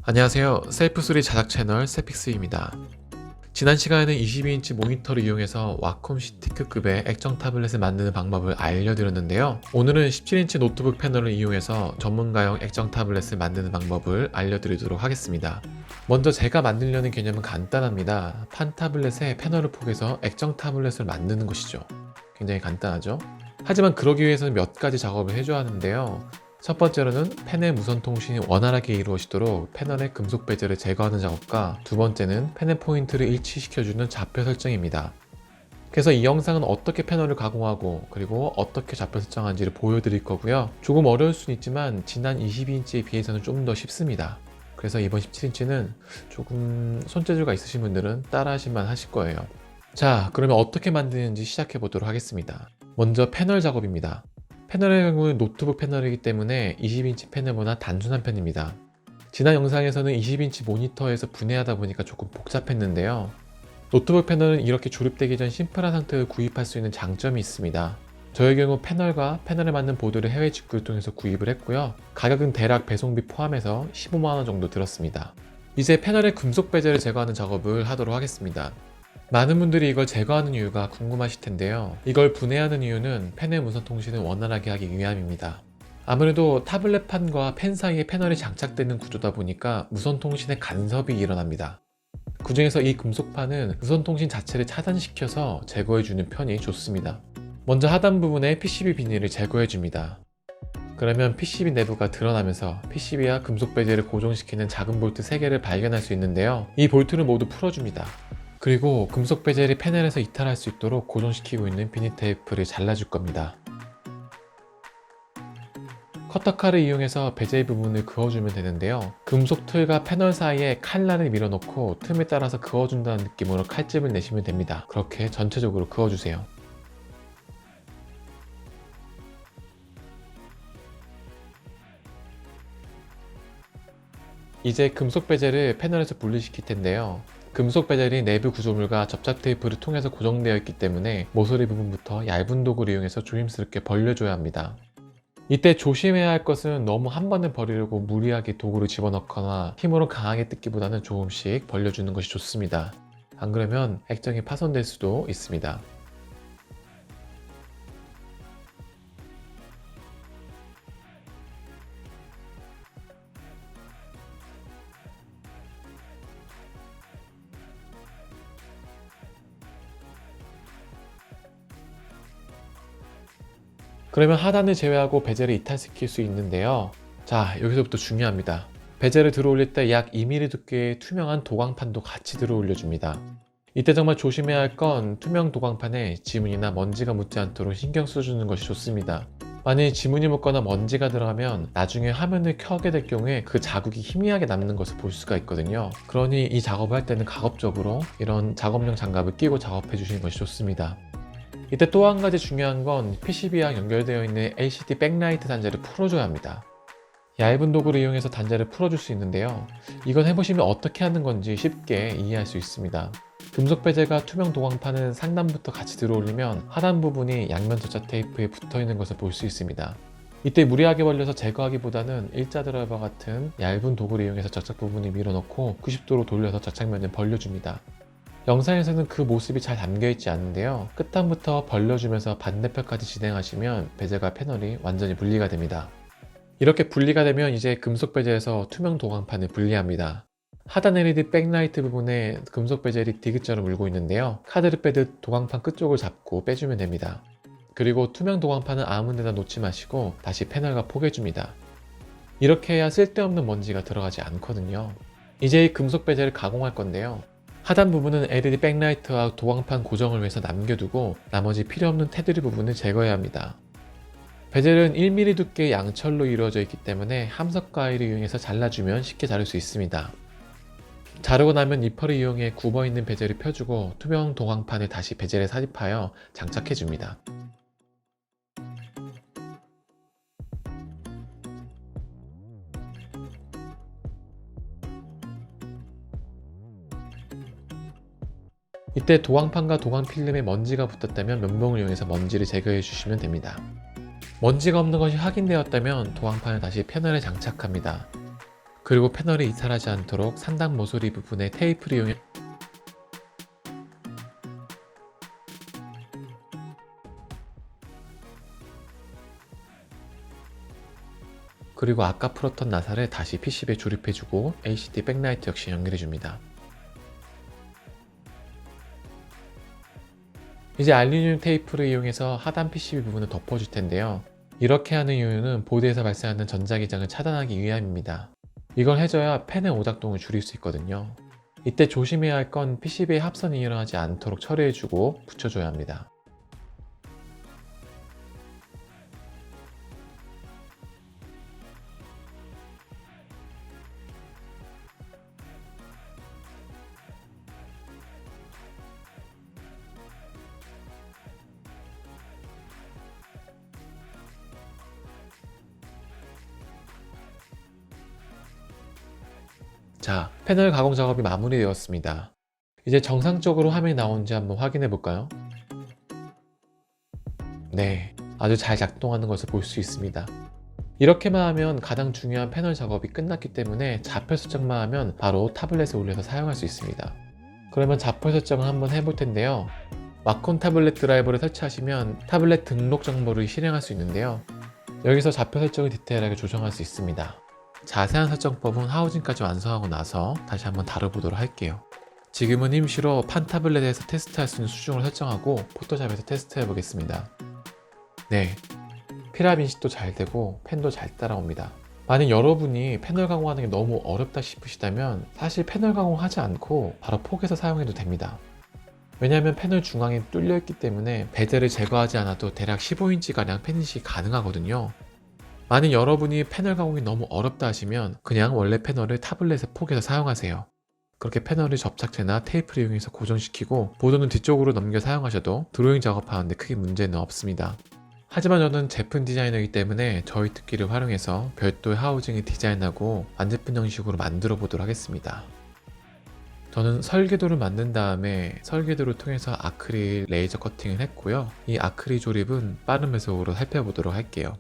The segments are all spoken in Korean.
안녕하세요. 셀프수리 자작 채널 세픽스입니다. 지난 시간에는 22인치 모니터를 이용해서 와콤 시티크급의 액정 타블렛을 만드는 방법을 알려드렸는데요. 오늘은 17인치 노트북 패널을 이용해서 전문가용 액정 타블렛을 만드는 방법을 알려드리도록 하겠습니다. 먼저 제가 만들려는 개념은 간단합니다. 판 타블렛에 패널을 포개서 액정 타블렛을 만드는 것이죠. 굉장히 간단하죠? 하지만 그러기 위해서는 몇 가지 작업을 해줘야 하는데요. 첫 번째로는 펜의 무선 통신이 원활하게 이루어지도록 패널의 금속 베젤을 제거하는 작업과, 두 번째는 펜의 포인트를 일치시켜주는 좌표 설정입니다. 그래서 이 영상은 어떻게 패널을 가공하고 그리고 어떻게 좌표 설정하는지를 보여드릴 거고요. 조금 어려울 수는 있지만 지난 22인치에 비해서는 좀 더 쉽습니다. 그래서 이번 17인치는 조금 손재주가 있으신 분들은 따라하실만 하실 거예요. 자, 그러면 어떻게 만드는지 시작해 보도록 하겠습니다. 먼저 패널 작업입니다. 패널의 경우는 노트북 패널이기 때문에 20인치 패널보다 단순한 편입니다. 지난 영상에서는 20인치 모니터에서 분해하다 보니까 조금 복잡했는데요. 노트북 패널은 이렇게 조립되기 전 심플한 상태를 구입할 수 있는 장점이 있습니다. 저의 경우 패널과 패널에 맞는 보드를 해외 직구를 통해서 구입을 했고요. 가격은 대략 배송비 포함해서 15만원 정도 들었습니다. 이제 패널의 금속 베젤을 제거하는 작업을 하도록 하겠습니다. 많은 분들이 이걸 제거하는 이유가 궁금하실 텐데요. 이걸 분해하는 이유는 펜의 무선 통신을 원활하게 하기 위함입니다. 아무래도 타블렛판과 펜 사이에 패널이 장착되는 구조다 보니까 무선 통신에 간섭이 일어납니다. 그 중에서 이 금속판은 무선 통신 자체를 차단시켜서 제거해주는 편이 좋습니다. 먼저 하단 부분에 PCB 비닐을 제거해줍니다. 그러면 PCB 내부가 드러나면서 PCB와 금속 베젤을 고정시키는 작은 볼트 3개를 발견할 수 있는데요. 이 볼트를 모두 풀어줍니다. 그리고 금속 베젤이 패널에서 이탈할 수 있도록 고정시키고 있는 비닐 테이프를 잘라줄 겁니다. 커터칼을 이용해서 베젤 부분을 그어주면 되는데요. 금속 틀과 패널 사이에 칼날을 밀어넣고 틈에 따라서 그어준다는 느낌으로 칼집을 내시면 됩니다. 그렇게 전체적으로 그어주세요. 이제 금속 베젤을 패널에서 분리시킬 텐데요. 금속 베젤이 내부 구조물과 접착 테이프를 통해서 고정되어 있기 때문에 모서리 부분부터 얇은 도구를 이용해서 조심스럽게 벌려줘야 합니다. 이때 조심해야 할 것은 너무 한 번에 버리려고 무리하게 도구를 집어넣거나 힘으로 강하게 뜯기보다는 조금씩 벌려주는 것이 좋습니다. 안 그러면 액정이 파손될 수도 있습니다. 그러면 하단을 제외하고 베젤을 이탈시킬 수 있는데요. 자, 여기서부터 중요합니다. 베젤을 들어 올릴 때 약 2mm 두께의 투명한 도광판도 같이 들어 올려줍니다. 이때 정말 조심해야 할 건 투명 도광판에 지문이나 먼지가 묻지 않도록 신경 써주는 것이 좋습니다. 만일 지문이 묻거나 먼지가 들어가면 나중에 화면을 켜게 될 경우에 그 자국이 희미하게 남는 것을 볼 수가 있거든요. 그러니 이 작업을 할 때는 가급적으로 이런 작업용 장갑을 끼고 작업해 주시는 것이 좋습니다. 이때 또 한 가지 중요한 건 PCB와 연결되어 있는 LCD 백라이트 단자를 풀어줘야 합니다. 얇은 도구를 이용해서 단자를 풀어줄 수 있는데요. 이건 해보시면 어떻게 하는 건지 쉽게 이해할 수 있습니다. 금속 베젤과 투명 도광판은 상단부터 같이 들어올리면 하단 부분이 양면 접착 테이프에 붙어있는 것을 볼 수 있습니다. 이때 무리하게 벌려서 제거하기보다는 일자 드라이버 같은 얇은 도구를 이용해서 접착 부분을 밀어넣고 90도로 돌려서 접착면을 벌려줍니다. 영상에서는 그 모습이 잘 담겨있지 않는데요. 끝단부터 벌려주면서 반대편까지 진행하시면 베젤과 패널이 완전히 분리가 됩니다. 이렇게 분리가 되면 이제 금속 베젤에서 투명 도광판을 분리합니다. 하단 LED 백라이트 부분에 금속 베젤이 디귿자로 물고 있는데요. 카드를 빼듯 도광판 끝쪽을 잡고 빼주면 됩니다. 그리고 투명 도광판은 아무 데나 놓지 마시고 다시 패널과 포개줍니다. 이렇게 해야 쓸데없는 먼지가 들어가지 않거든요. 이제 이 금속 베젤을 가공할 건데요. 하단 부분은 LED 백라이트와 도광판 고정을 위해서 남겨두고 나머지 필요없는 테두리 부분을 제거해야 합니다. 베젤은 1mm 두께의 양철로 이루어져 있기 때문에 함석 가위를 이용해서 잘라주면 쉽게 자를 수 있습니다. 자르고 나면 니퍼를 이용해 굽어있는 베젤을 펴주고 투명 도광판을 다시 베젤에 삽입하여 장착해줍니다. 이때 도광판과 도광 필름에 먼지가 붙었다면 면봉을 이용해서 먼지를 제거해 주시면 됩니다. 먼지가 없는 것이 확인되었다면 도광판을 다시 패널에 장착합니다. 그리고 패널이 이탈하지 않도록 상단 모서리 부분에 테이프를 이용해 그리고 아까 풀었던 나사를 다시 PCB에 조립해주고 LCD 백라이트 역시 연결해줍니다. 이제 알루미늄 테이프를 이용해서 하단 PCB 부분을 덮어줄 텐데요. 이렇게 하는 이유는 보드에서 발생하는 전자기장을 차단하기 위함입니다. 이걸 해줘야 팬의 오작동을 줄일 수 있거든요. 이때 조심해야 할 건 PCB의 합선이 일어나지 않도록 처리해주고 붙여줘야 합니다. 자, 패널 가공 작업이 마무리되었습니다. 이제 정상적으로 화면이 나오는지 한번 확인해 볼까요? 네, 아주 잘 작동하는 것을 볼 수 있습니다. 이렇게만 하면 가장 중요한 패널 작업이 끝났기 때문에 좌표 설정만 하면 바로 타블렛에 올려서 사용할 수 있습니다. 그러면 좌표 설정을 한번 해볼 텐데요. 와콤 타블렛 드라이버를 설치하시면 타블렛 등록 정보를 실행할 수 있는데요. 여기서 좌표 설정을 디테일하게 조정할 수 있습니다. 자세한 설정법은 하우징까지 완성하고 나서 다시 한번 다뤄보도록 할게요. 지금은 임시로 판 타블렛에서 테스트할 수 있는 수중을 설정하고 포토샵에서 테스트해 보겠습니다. 네, 필압 인식도 잘 되고 펜도 잘 따라옵니다. 만약 여러분이 패널 가공하는 게 너무 어렵다 싶으시다면 사실 패널 가공하지 않고 바로 포개서 사용해도 됩니다. 왜냐하면 패널 중앙에 뚫려 있기 때문에 베젤을 제거하지 않아도 대략 15인치가량 펜인식이 가능하거든요. 만약 여러분이 패널 가공이 너무 어렵다 하시면 그냥 원래 패널을 타블렛에 포개서 사용하세요. 그렇게 패널을 접착제나 테이프를 이용해서 고정시키고 보드는 뒤쪽으로 넘겨 사용하셔도 드로잉 작업하는데 크게 문제는 없습니다. 하지만 저는 제품 디자이너이기 때문에 저희 특기를 활용해서 별도의 하우징을 디자인하고 완제품 형식으로 만들어 보도록 하겠습니다. 저는 설계도를 만든 다음에 설계도를 통해서 아크릴 레이저 커팅을 했고요. 이 아크릴 조립은 빠른 배속으로 살펴보도록 할게요.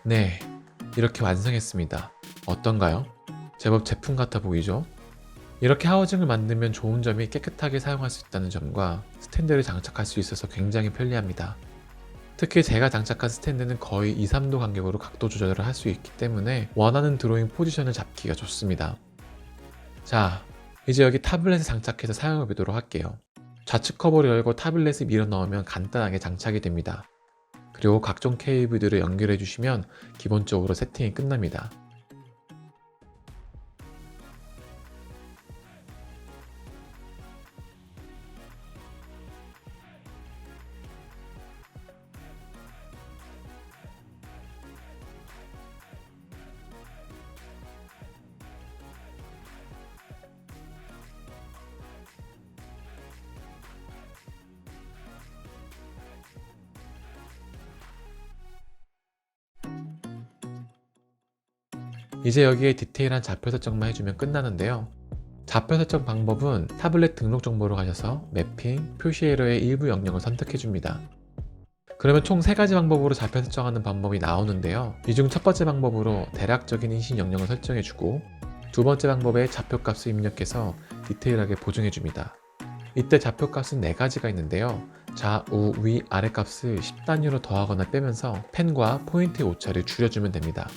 네, 이렇게 완성했습니다. 어떤가요? 제법 제품 같아 보이죠? 이렇게 하우징을 만들면 좋은 점이 깨끗하게 사용할 수 있다는 점과 스탠드를 장착할 수 있어서 굉장히 편리합니다. 특히 제가 장착한 스탠드는 거의 2~3도 간격으로 각도 조절을 할 수 있기 때문에 원하는 드로잉 포지션을 잡기가 좋습니다. 자, 이제 여기 타블렛을 장착해서 사용해 보도록 할게요. 좌측 커버를 열고 타블렛을 밀어 넣으면 간단하게 장착이 됩니다. 그리고 각종 케이블들을 연결해 주시면 기본적으로 세팅이 끝납니다. 이제 여기에 디테일한 좌표 설정만 해주면 끝나는데요. 좌표 설정 방법은 타블렛 등록 정보로 가셔서 매핑, 표시 에러의 일부 영역을 선택해줍니다. 그러면 총 3가지 방법으로 좌표 설정하는 방법이 나오는데요. 이 중 첫 번째 방법으로 대략적인 인식 영역을 설정해주고 두 번째 방법에 좌표값을 입력해서 디테일하게 보정해줍니다. 이때 좌표값은 4가지가 있는데요. 좌우, 위, 아래 값을 10단위로 더하거나 빼면서 펜과 포인트의 오차를 줄여주면 됩니다.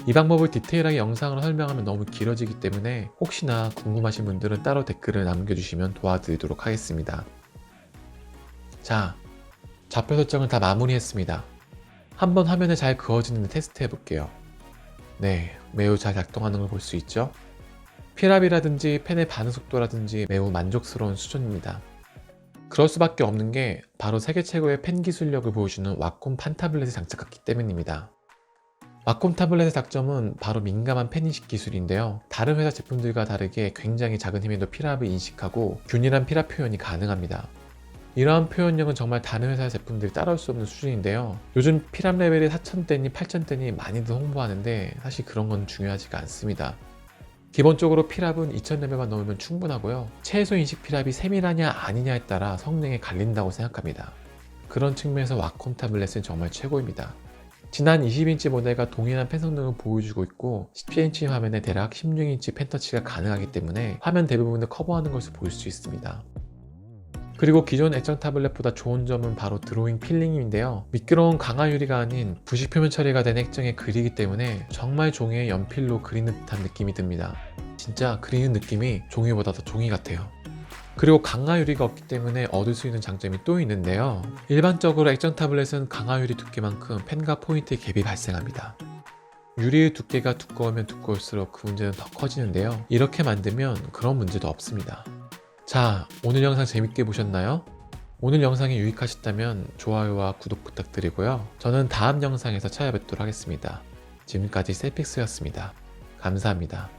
이 방법을 디테일하게 영상으로 설명하면 너무 길어지기 때문에 혹시나 궁금하신 분들은 따로 댓글을 남겨주시면 도와드리도록 하겠습니다. 자, 좌표 설정을 다 마무리했습니다. 한번 화면에 잘 그어지는지 테스트 해볼게요. 네, 매우 잘 작동하는 걸 볼 수 있죠? 피랍이라든지 펜의 반응 속도라든지 매우 만족스러운 수준입니다. 그럴 수밖에 없는 게 바로 세계 최고의 펜 기술력을 보여주는 와콤 판타블렛을 장착했기 때문입니다. 와콤 타블렛의 장점은 바로 민감한 펜 인식 기술인데요. 다른 회사 제품들과 다르게 굉장히 작은 힘에도 피랍을 인식하고 균일한 피랍 표현이 가능합니다. 이러한 표현력은 정말 다른 회사 제품들이 따라올 수 없는 수준인데요. 요즘 피랍 레벨이 4000대니 8000대니 많이들 홍보하는데 사실 그런 건 중요하지가 않습니다. 기본적으로 피랍은 2000레벨만 넣으면 충분하고요. 최소 인식 피랍이 세밀하냐 아니냐에 따라 성능에 갈린다고 생각합니다. 그런 측면에서 와콤 타블렛은 정말 최고입니다. 지난 20인치 모델과 동일한 펜 성능을 보여주고 있고 17인치 화면에 대략 16인치 펜터치가 가능하기 때문에 화면 대부분을 커버하는 것을 볼 수 있습니다. 그리고 기존 액정 타블렛보다 좋은 점은 바로 드로잉 필링인데요. 미끄러운 강화 유리가 아닌 부식 표면 처리가 된 액정에 그리기 때문에 정말 종이에 연필로 그리는 듯한 느낌이 듭니다. 진짜 그리는 느낌이 종이보다 더 종이 같아요. 그리고 강화 유리가 없기 때문에 얻을 수 있는 장점이 또 있는데요. 일반적으로 액정 타블렛은 강화 유리 두께만큼 펜과 포인트의 갭이 발생합니다. 유리의 두께가 두꺼우면 두꺼울수록 그 문제는 더 커지는데요. 이렇게 만들면 그런 문제도 없습니다. 자, 오늘 영상 재밌게 보셨나요? 오늘 영상이 유익하셨다면 좋아요와 구독 부탁드리고요. 저는 다음 영상에서 찾아뵙도록 하겠습니다. 지금까지 셀픽스였습니다. 감사합니다.